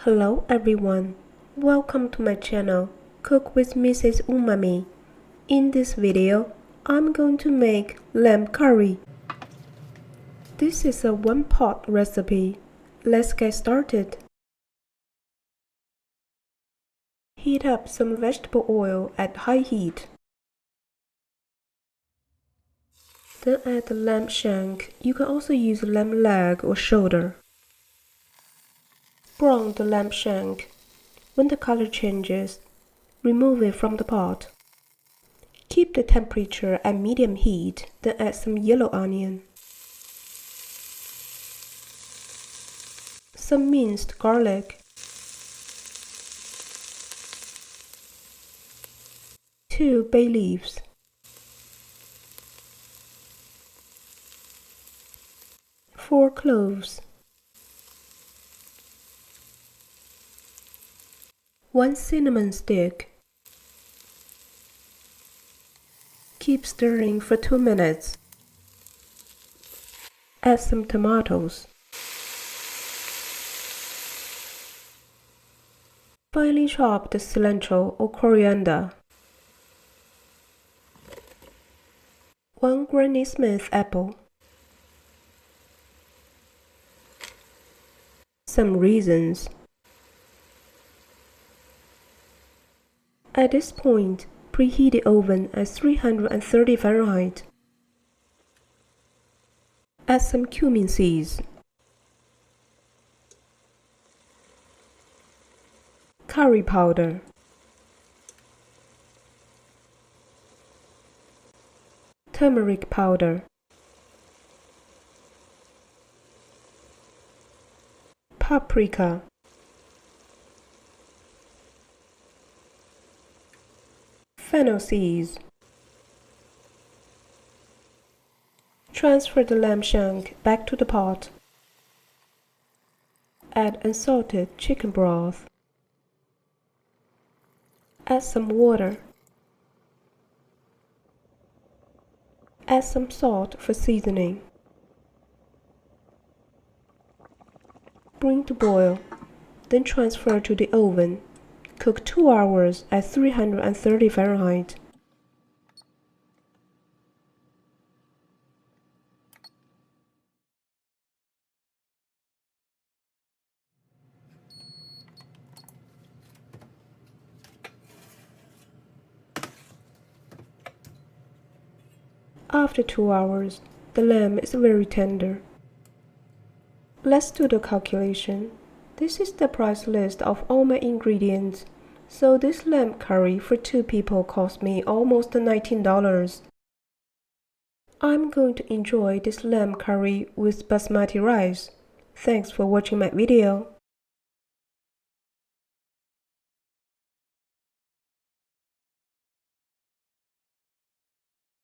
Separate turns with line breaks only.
Hello everyone, welcome to my channel, Cook with Mrs. Umami. In this video, I'm going to make lamb curry. This is a one-pot recipe. Let's get started. Heat up some vegetable oil at high heat. Then add the lamb shank. You can also use lamb leg or shoulder. Brown the lamb shank. When the color changes, remove it from the pot. Keep the temperature at medium heat, then add some yellow onion, some minced garlic, 2 bay leaves, four cloves, 1 cinnamon stick. Keep stirring for 2 minutes. Add some tomatoes. Finely chop the cilantro or coriander. 1 Granny Smith apple. Some raisins. At this point, preheat the oven at 330 Fahrenheit. Add some cumin seeds, curry powder, turmeric powder, paprika, Fennel seeds. Transfer the lamb shank back to the pot. Add unsalted chicken broth. Add some water. Add some salt for seasoning. Bring to boil, then transfer to the oven. Cook 2 hours at 330 Fahrenheit. After 2 hours, the lamb is very tender. Let's do the calculation. This is the price list of all my ingredients. So this lamb curry for 2 people cost me almost $19. I'm going to enjoy this lamb curry with basmati rice. Thanks for watching my video.